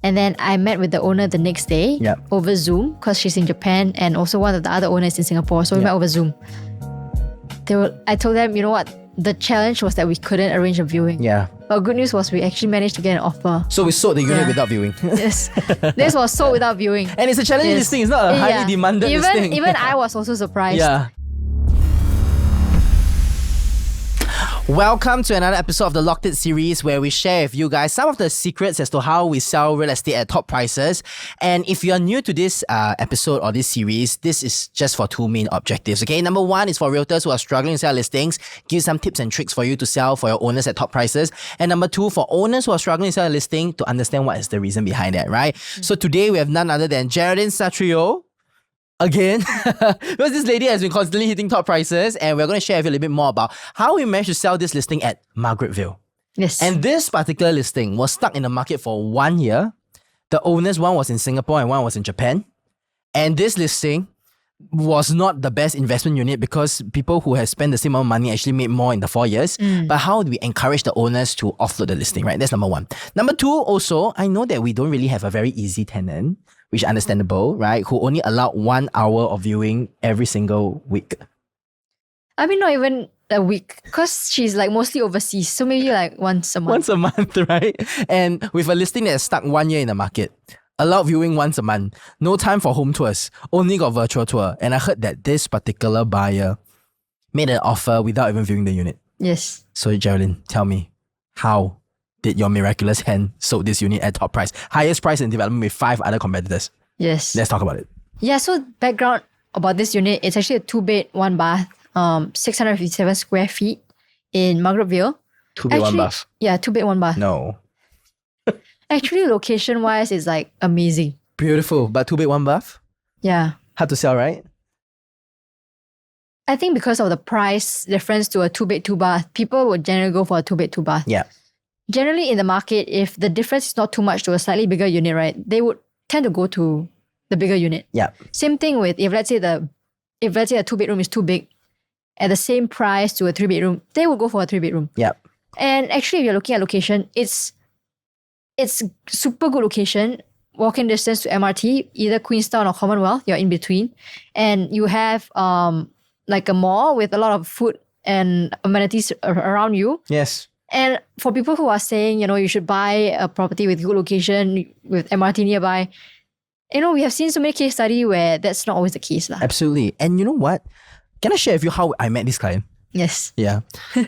And then I met with the owner the next day over Zoom because she's in Japan and also one of the other owners in Singapore. So we met over Zoom. I told them, you know what? The challenge was that we couldn't arrange a viewing. Yeah. But good news was we actually managed to get an offer. So we sold the unit without viewing. Yes. This was sold without viewing. And it's a challenging listing. It's not a highly demanded listing. Even I was also surprised. Yeah. Welcome to another episode of the Locked It series where we share with you guys some of the secrets as to how we sell real estate at top prices. And if you're new to this episode or this series, this is just for two main objectives. Okay, number one is for realtors who are struggling to sell listings, give some tips and tricks for you to sell for your owners at top prices. And number two, for owners who are struggling to sell a listing to understand what is the reason behind that, right? So today we have none other than Geraldine Satrio. Again, because this lady has been constantly hitting top prices, and we're going to share with you a little bit more about how we managed to sell this listing at Margaretville. Yes. And this particular listing was stuck in the market for 1 year. The owners, one was in Singapore and one was in Japan. And this listing was not the best investment unit because people who have spent the same amount of money actually made more in the 4 years. But how do we encourage the owners to offload the listing, right? That's number one. Number two, also, I know that we don't really have a very easy tenant, which is understandable, right? Who only allowed 1 hour of viewing every single week. I mean, not even a week because she's like mostly overseas. So maybe like once a month. Once a month, right? And with a listing that's stuck 1 year in the market, allowed viewing once a month, no time for home tours, only got virtual tour. And I heard that this particular buyer made an offer without even viewing the unit. Yes. So Geraldine, tell me, how did your miraculous hand sold this unit at top price? Highest price in development with 5 other competitors. Yes. Let's talk about it. Yeah, so background about this unit, it's actually a 2-bed, 1-bath, 657 square feet in Margaretville. 2-bed, 1-bath? Yeah, 2-bed, 1-bath. No. Actually, location-wise, it's like amazing. Beautiful, but 2-bed, 1-bath? Yeah. Hard to sell, right? I think because of the price difference to a 2-bed, 2-bath, people would generally go for a 2-bed, 2-bath. Yeah. Generally in the market, if the difference is not too much to a slightly bigger unit, right, they would tend to go to the bigger unit. Yeah. Same thing with if let's say a 2-bedroom is too big, at the same price to a 3-bedroom, they would go for a 3-bedroom. Yeah. And actually, if you're looking at location, it's super good location, walking distance to MRT, either Queenstown or Commonwealth, you're in between. And you have like a mall with a lot of food and amenities around you. Yes. And for people who are saying, you know, you should buy a property with good location, with MRT nearby, you know, we have seen so many case studies where that's not always the case. Absolutely. And you know what? Can I share with you how I met this client? Yes. Yeah.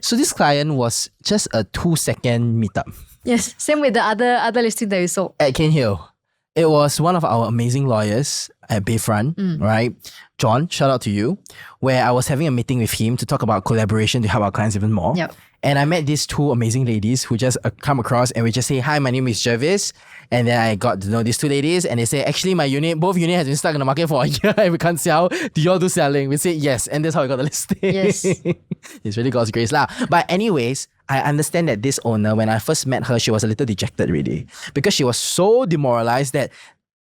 So this client was just a 2-second meetup. Yes. Same with the other listing that we sold. At Cane Hill. It was one of our amazing lawyers at Bayfront, right? John, shout out to you, where I was having a meeting with him to talk about collaboration to help our clients even more. Yep. And I met these two amazing ladies who just come across and we just say, hi, my name is Jervis. And then I got to know these two ladies and they say, actually both unit has been stuck in the market for a year and we can't sell. Do y'all do selling? We say yes. And that's how we got the listing. Yes. It's really God's grace lah. But anyways, I understand that this owner, when I first met her, she was a little dejected really. Because she was so demoralized that,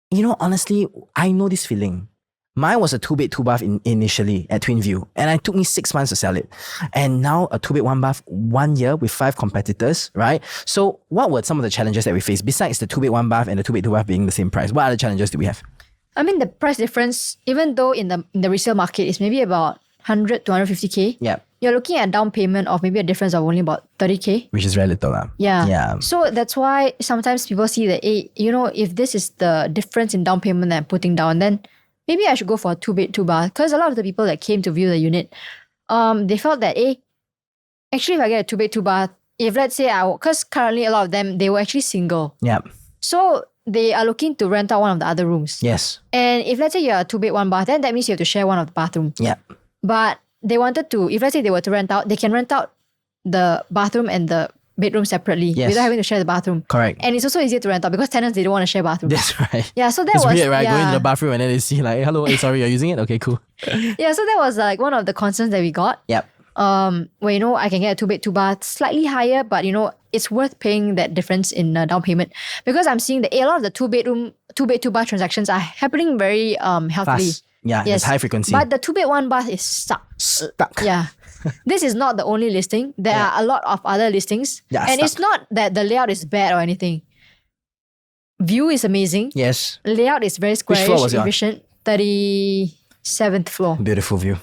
you know, honestly, I know this feeling. Mine was a 2-bed, 2-bath initially at Twinview. And it took me 6 months to sell it. And now a 2-bed, 1-bath, 1 year with 5 competitors, right? So what were some of the challenges that we faced besides the 2-bed, 1-bath and the 2-bed, 2-bath being the same price? What other challenges do we have? I mean, the price difference, even though in the resale market is maybe about 100 to 150K, Yeah. you're looking at down payment of maybe a difference of only about 30K. Which is very little lah. Yeah. Yeah. So that's why sometimes people see that, hey, you know, if this is the difference in down payment that I'm putting down, then maybe I should go for a 2-bed, 2-bath. Because a lot of the people that came to view the unit, they felt that, hey, actually if I get a 2-bed, 2-bath, if let's say because currently a lot of them, they were actually single. Yeah. So they are looking to rent out one of the other rooms. Yes. And if let's say you're a 2-bed, 1-bath, then that means you have to share one of the bathroom. Yeah. But they wanted to, if let's say they were to rent out, they can rent out the bathroom and the bedroom separately without having to share the bathroom. Correct. And it's also easier to rent out because tenants, they don't want to share bathrooms. That's right. Yeah, so that it's was weird, right? Yeah. Going to the bathroom and then they see like, hello, sorry, you're using it? Okay, cool. Yeah, so that was like one of the concerns that we got. Yep. Where, you know, I can get a 2-bed, 2-bath, slightly higher, but, you know, it's worth paying that difference in down payment because I'm seeing that a lot of the 2-bed, 2-bath transactions are happening very healthily. Fast. Yeah, yes. It's high frequency. But the 2-bed, 1-bath is stuck. Yeah. This is not the only listing. There are a lot of other listings. And it's not that the layout is bad or anything. View is amazing. Yes. Layout is very squarish, floor was it on? efficient. 37th floor. Beautiful view.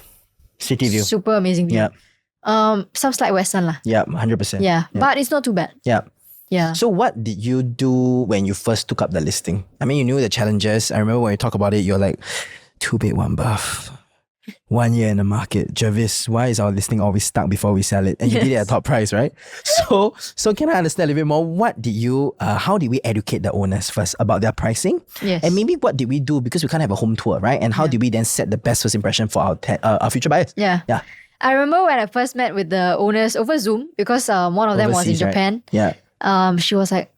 City view. Super amazing view. Yeah. Some slight western lah. Yeah, 100%. Yeah, but it's not too bad. Yeah. Yeah. So what did you do when you first took up the listing? I mean, you knew the challenges. I remember when you talk about it, you're like, 2 bed, 1 bath. 1 year in the market. Jarvis, why is our listing always stuck before we sell it? And you did it at top price, right? So can I understand a little bit more? What did you, how did we educate the owners first about their pricing? Yes. And maybe what did we do, because we can't have a home tour, right? And how did we then set the best first impression for our future buyers? Yeah. Yeah. I remember when I first met with the owners over Zoom, because one of them was in Overseas, right? Japan. Yeah. She was like,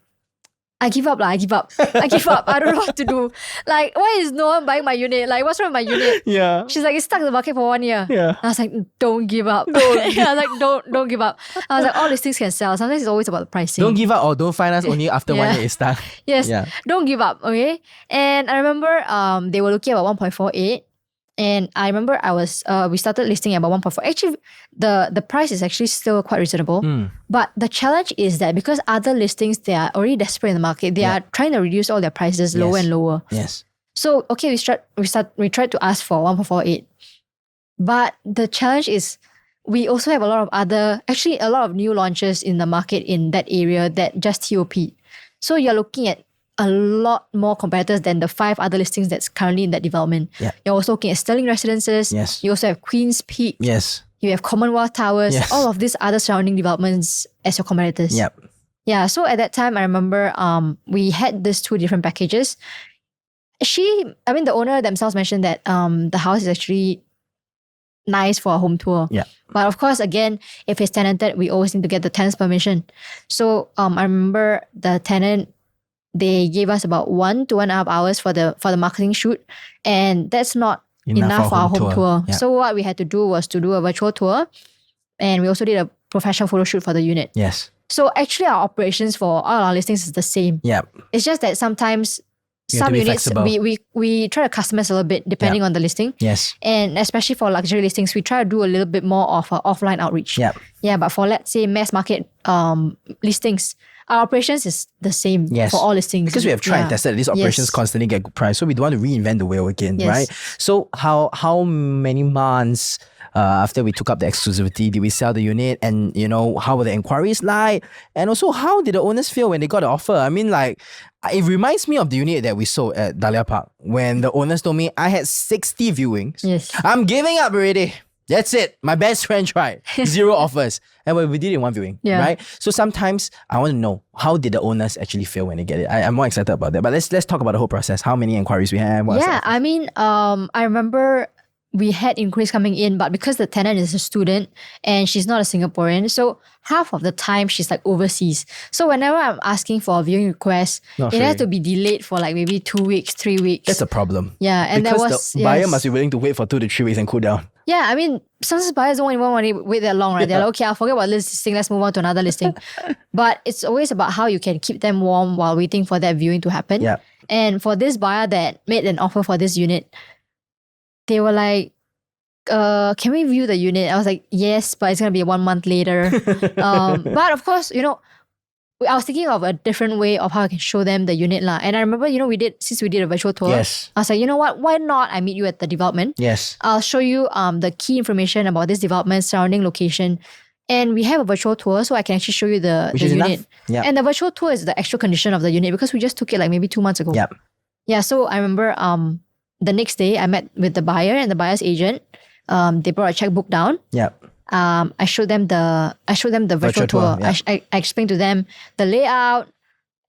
I give up. I give up. I don't know what to do. Like, why is no one buying my unit? Like, what's wrong with my unit? Yeah. She's like, it's stuck in the market for 1 year. Yeah. I was like, don't give up. I was like, don't give up. I was like, all these things can sell. Sometimes it's always about the pricing. Don't give up, or don't find us only after 1 year is stuck. Yes. Yeah. Don't give up. Okay. And I remember they were looking at about 1.48. And I remember we started listing at about 1.4. Actually, the price is actually still quite reasonable. But the challenge is that because other listings, they are already desperate in the market. They are trying to reduce all their prices lower and lower. Yes. So, okay, we tried to ask for 1.48. But the challenge is we also have a lot of new launches in the market in that area that just TOP. So you're looking at a lot more competitors than the 5 other listings that's currently in that development. Yeah. You're also looking at Sterling Residences. Yes. You also have Queen's Peak. Yes. You have Commonwealth Towers. Yes. All of these other surrounding developments as your competitors. Yep. Yeah. So at that time, I remember we had these 2 different packages. The owner themselves mentioned that the house is actually nice for a home tour. Yeah. But of course, again, if it's tenanted, we always need to get the tenant's permission. So I remember the tenant, they gave us about 1 to 1.5 hours for the marketing shoot, and that's not enough for our home tour. Yeah. So what we had to do was to do a virtual tour, and we also did a professional photo shoot for the unit. Yes. So actually, our operations for all our listings is the same. Yeah. It's just that sometimes You have to some be units flexible. we try to customize a little bit depending on the listing. Yes. And especially for luxury listings, we try to do a little bit more of offline outreach. Yeah. Yeah, but for, let's say, mass market listings, our operations is the same for all listings. Because we have tried and tested these operations constantly get good price. So we don't want to reinvent the wheel again, right? So how many months after we took up the exclusivity did we sell the unit? And how were the inquiries like? And also, how did the owners feel when they got the offer? I mean, like, it reminds me of the unit that we sold at Dahlia Park when the owners told me I had 60 viewings. Yes. I'm giving up already. That's it. My best friend tried. 0 offers. And we did it in 1 viewing, right? So sometimes I want to know, how did the owners actually feel when they get it? I'm more excited about that. But let's talk about the whole process. How many inquiries we have? I remember we had inquiries coming in, but because the tenant is a student and she's not a Singaporean, so half of the time she's like overseas. So whenever I'm asking for a viewing request, it has to be delayed for like maybe 2 weeks, 3 weeks. That's a problem. Yeah, and because the buyer must be willing to wait for 2 to 3 weeks and cool down. Yeah, I mean, sometimes buyers don't even want to wait that long, right? They're like, okay, I'll forget about this listing, let's move on to another listing. But it's always about how you can keep them warm while waiting for that viewing to happen. Yeah. And for this buyer that made an offer for this unit, they were like, can we view the unit? I was like, yes, but it's going to be 1 month later. But of course, I was thinking of a different way of how I can show them the unit lah. And I remember, since we did a virtual tour, Yes. I was like, you know what? Why not I meet you at the development? Yes. I'll show you the key information about this development, surrounding location. And we have a virtual tour, so I can actually show you the Which is unit. enough. Yeah. And the virtual tour is the actual condition of the unit because we just took it like maybe 2 months ago. Yeah. Yeah, so I remember the next day I met with the buyer and the buyer's agent. They brought a checkbook down. Yeah. I showed them the virtual tour. Yeah. I explained to them the layout,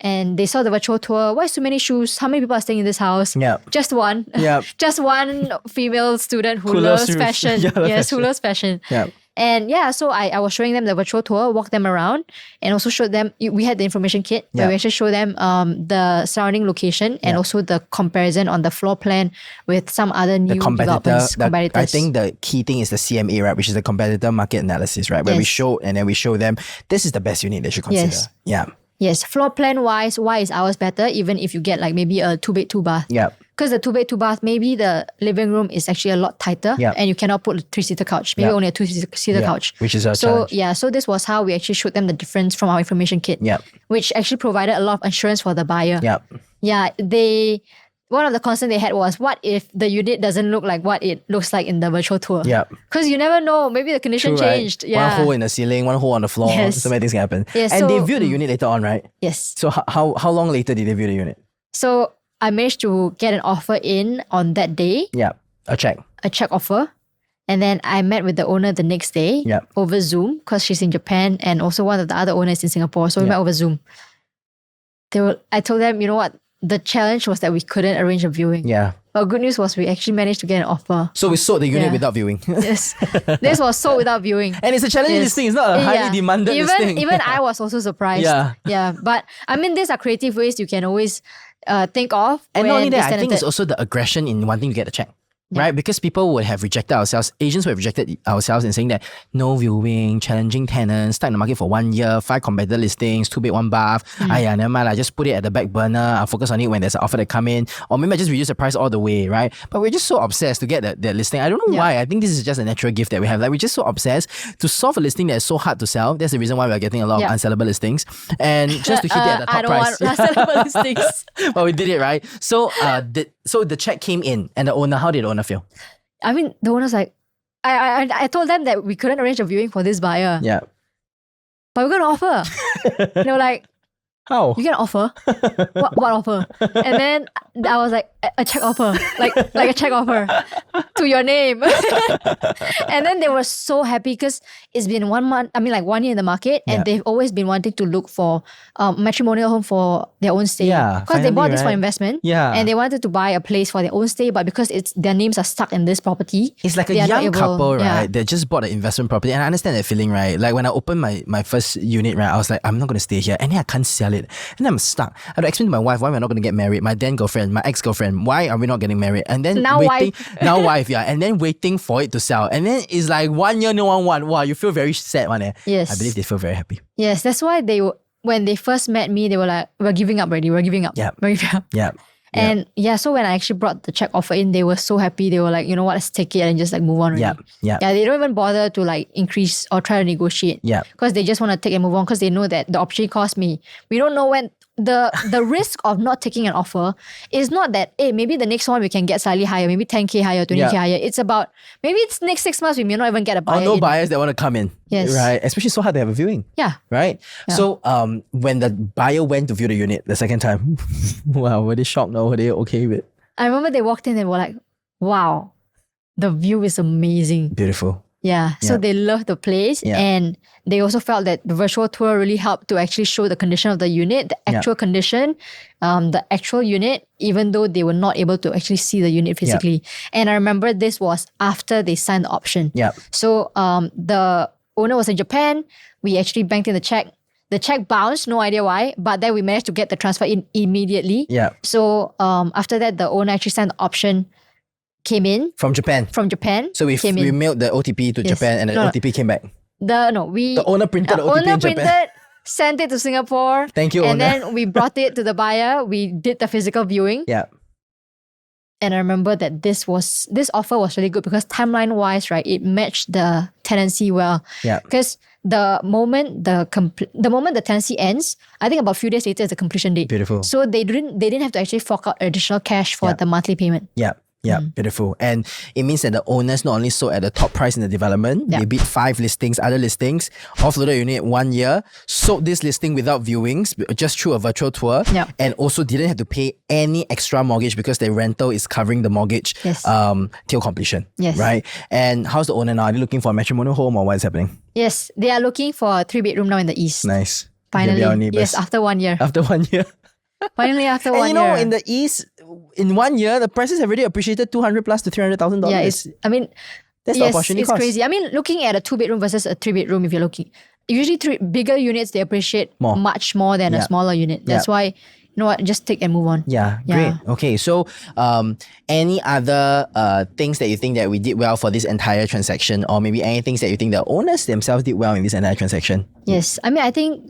and they saw the virtual tour. Why so many shoes? How many people are staying in this house? Yeah. Just one. Yeah. Just one female student who Who loves loves fashion. yeah, Yes, who loves fashion. Yeah. And yeah, so I was showing them the virtual tour, walked them around, and also showed them, we had the information kit where we actually show them the surrounding location and also the comparison on the floor plan with some other new developments. Competitors. I think the key thing is the CMA, right? Which is the competitor market analysis, right? Where we show and then we show them, this is the best unit they should consider. Yes. Yeah. Yes, floor plan wise, why is ours better? Even if you get like maybe a 2 bed, 2 bath. Yeah. because the 2 bed, 2 bath, maybe the living room is actually a lot tighter Yeah. and you cannot put a 3-seater couch. Maybe Yeah. only a 2-seater couch. Which is a So challenge. yeah, so this was how we actually showed them the difference from our information kit. Yeah. Which actually provided a lot of assurance for the buyer. Yeah. Yeah, one of the concerns they had was, what if the unit doesn't look like what it looks like in the virtual tour? Yeah. Because you never know, maybe the condition True, right? changed. Yeah. One hole in the ceiling, one hole on the floor. Yes. So many things can happen. Yes, and they so- viewed the unit later on, right? Yes. So how long later did they view the unit? So I managed to get an offer in on that day, Yeah. A check. a check offer. And then I met with the owner the next day Yeah. over Zoom because she's in Japan and also one of the other owners in Singapore. So we Yeah. met over Zoom. I told them, you know what? The challenge was that we couldn't arrange a viewing. Yeah. But good news was we actually managed to get an offer. So we sold the unit Yeah. without viewing. Yes. This was sold without viewing. And it's a challenging Yes. listing. It's not a highly demanded listing. Even I was also surprised. Yeah. Yeah. But I mean, these are creative ways you can always think of. And not when only that, it's I think it's talented. also the aggression in wanting to get the check. Right? Because people would have rejected ourselves, agents would have rejected ourselves in saying that no viewing, challenging tenants, stuck in the market for 1 year, 5 competitor listings, 2 bed, 1 bath. Never mind, I just put it at the back burner. I'll focus on it when there's an offer that come in. Or maybe I just reduce the price all the way, right? But we're just so obsessed to get that listing. I don't know why. I think this is just a natural gift that we have. Like, we're just so obsessed to solve a listing that is so hard to sell. That's the reason why we're getting a lot of unsellable listings. And just to hit it at the top I don't price. want unsellable listings. But we did it, right? So so the check came in and the owner, how did the owner feel? I mean, the owner's like, I told them that we couldn't arrange a viewing for this buyer, Yeah. but we're going to offer. They were like, How? you can offer? What offer? And then I was like, a check offer, like a check offer to your name. And then they were so happy because it's been 1 month, 1 year in the market, and Yeah. they've always been wanting to look for matrimonial home for their own stay. Yeah, Because they bought finally, this for right? investment. Yeah. And they wanted to buy a place for their own stay, but because their names are stuck in this property, It's like a they are not young able- couple, yeah. right? That just bought an investment property. And I understand that feeling, right? Like when I opened my first unit, right? I was like, I'm not going to stay here. And then I can't sell it. And then I'm stuck. I have to explain to my wife why we're not going to get married. My then girlfriend, my ex-girlfriend, why are we not getting married? And then Now waiting, wife. now wife, yeah. And then waiting for it to sell. And then it's like 1 year, no one want. Wow, you feel very sad, one. Yes. I believe they feel very happy. Yes, that's why when they first met me, they were like, we're giving up already. We're giving up. Yeah. We're giving up. Yeah. And so when I actually brought the check offer in, they were so happy. They were like, you know what, let's take it and just like move on already. Yeah. Yeah. Yeah, they don't even bother to like increase or try to negotiate. Yeah. Because they just want to take and move on because they know that the opportunity cost me. We don't know when the risk of not taking an offer is not that, hey, maybe the next one we can get slightly higher, maybe 10K higher, 20K Yeah. higher. It's about, maybe it's next 6 months we may not even get a buyer Or no in. buyers that want to come in. Yes. Right? Especially so hard to have a viewing. Yeah. Right? So when the buyer went to view the unit the second time, wow, were they shocked? No, were they okay with it? I remember they walked in and were like, wow, the view is amazing. Beautiful. Yeah. So Yeah. they loved the place Yeah. and they also felt that the virtual tour really helped to actually show the condition of the unit, the actual condition, the actual unit, even though they were not able to actually see the unit physically. And I remember this was after they signed the option. Yeah. So the owner was in Japan. We actually banked in the check. The check bounced, no idea why, but then we managed to get the transfer in immediately. Yeah. So after that, the owner actually signed the option, came in From Japan. from Japan. So we came in. mailed the OTP to Yes. Japan and the No, no. OTP came back. The owner printed the OTP owner in Japan. printed, sent it to Singapore. Thank you, And owner. then we brought it to the buyer. We did the physical viewing. Yeah. And I remember that this offer was really good because timeline wise, right, it matched the tenancy well. Yeah. Because the moment the tenancy ends, I think about a few days later is the completion date. Beautiful. So they didn't have to actually fork out additional cash for the monthly payment. Yeah. Yeah, beautiful. And it means that the owners not only sold at the top price in the development, they beat 5 listings, other listings, offloaded unit 1 year, sold this listing without viewings, just through a virtual tour, Yeah. and also didn't have to pay any extra mortgage because their rental is covering the mortgage Yes. till completion. Yes. Right? And how's the owner now? Are they looking for a matrimonial home or what is happening? Yes, they are looking for a 3-bedroom now in the east. Nice. Finally, They'll be our neighbors. yes, after 1 year. After 1 year. Finally, after And 1 you know, year. in the East, in 1 year, the prices have already appreciated $200,000 plus to $300,000. yeah, That's the yes, opportunity it's cost. crazy. I mean, looking at a 2-bedroom versus a 3-bedroom, if you're looking, usually bigger units they appreciate More. much more than a Yeah. smaller unit. That's why, you know what, just take and move on. Yeah, Yeah. great. Okay, so any other things that you think that we did well for this entire transaction, or maybe any things that you think the owners themselves did well in this entire transaction? Yes, I mean, I think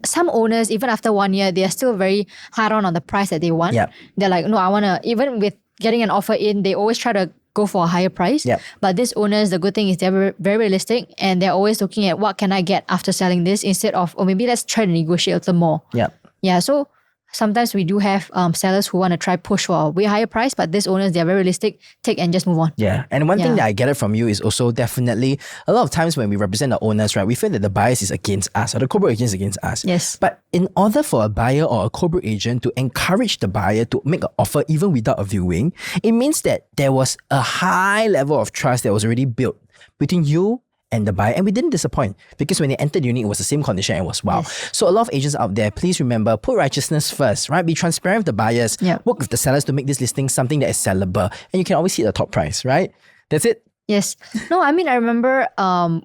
some owners, even after 1 year, they are still very hard on the price that they want. Yep. They're like, no, I want to, even with getting an offer in, they always try to go for a higher price. Yep. But these owners, the good thing is they're very realistic and they're always looking at what can I get after selling this instead of, or maybe let's try to negotiate a little more. Yeah. Yeah. So sometimes we do have sellers who want to try push for a way higher price, but these owners, they're very realistic, take and just move on. Yeah. And one thing that I get it from you is also definitely a lot of times when we represent the owners, right, we feel that the bias is against us or the corporate agent is against us. Yes. But in order for a buyer or a corporate agent to encourage the buyer to make an offer even without a viewing, it means that there was a high level of trust that was already built between you and the buyer, and we didn't disappoint because when they entered the unit, it was the same condition and it was wow. Yes. So a lot of agents out there, please remember, put righteousness first, right? Be transparent with the buyers, work with the sellers to make this listing something that is sellable, and you can always hit the top price, right? That's it. Yes. No, I mean, I remember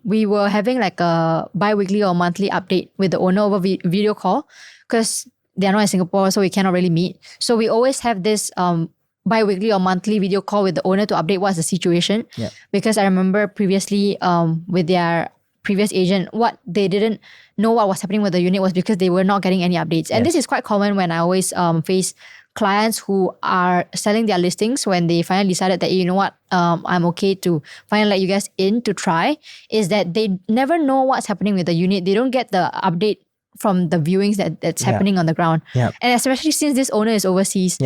we were having like a bi-weekly or monthly update with the owner over video call because they are not in Singapore, so we cannot really meet. So we always have this bi-weekly or monthly video call with the owner to update what's the situation. Yeah. Because I remember previously with their previous agent, what they didn't know what was happening with the unit was because they were not getting any updates. And this is quite common when I always face clients who are selling their listings when they finally decided that, you know what, I'm okay to finally let you guys in to try, is that they never know what's happening with the unit. They don't get the update from the viewings that's happening on the ground. Yeah. And especially since this owner is overseas,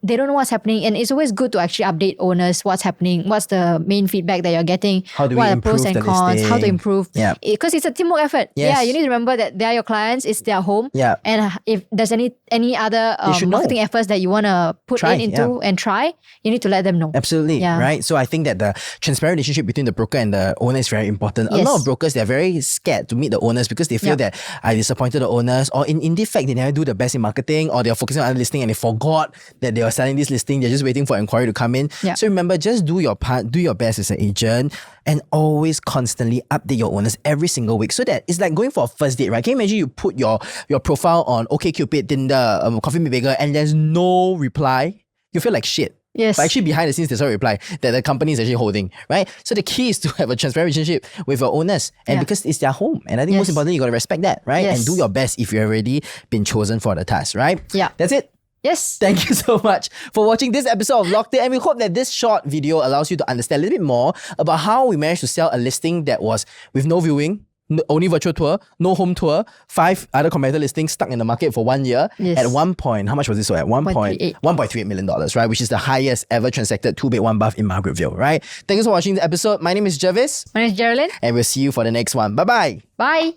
they don't know what's happening, and it's always good to actually update owners what's happening, what's the main feedback that you're getting, how do what we are the improve pros and the cons, listing? how to improve. Because it's a teamwork effort. Yes. Yeah, you need to remember that they are your clients, it's their home. Yeah. And if there's any other marketing efforts that you want to put into and try, you need to let them know. Absolutely, right? So I think that the transparent relationship between the broker and the owner is very important. A lot of brokers, they're very scared to meet the owners because they feel that I disappointed the owners, or in fact, they never do the best in marketing, or they're focusing on other listing and they forgot that they were selling this listing. They're just waiting for inquiry to come in. So remember, just do your part, do your best as an agent, and always constantly update your owners every single week so that it's like going for a first date, right? Can you imagine you put your profile on OkCupid, Tinder, Coffee Meet Bagel, and there's no reply? You feel like shit. Yes. But actually behind the scenes, there's a reply that the company is actually holding, right? So the key is to have a transparent relationship with your owners, and because it's their home. And I think most importantly, you got to respect that, right? And do your best if you've already been chosen for the task, right? Yeah. That's it. Yes. Thank you so much for watching this episode of Locked In, and we hope that this short video allows you to understand a little bit more about how we managed to sell a listing that was with no viewing, only virtual tour, no home tour, 5 other competitor listings stuck in the market for 1 year. At one point, how much was this? So at $1.38 million, right? Which is the highest ever transacted 2-bed 1-bath in Margaretville, right? Thank you for watching the episode. My name is Jervis. My name is Geraldine. And we'll see you for the next one. Bye-bye. Bye.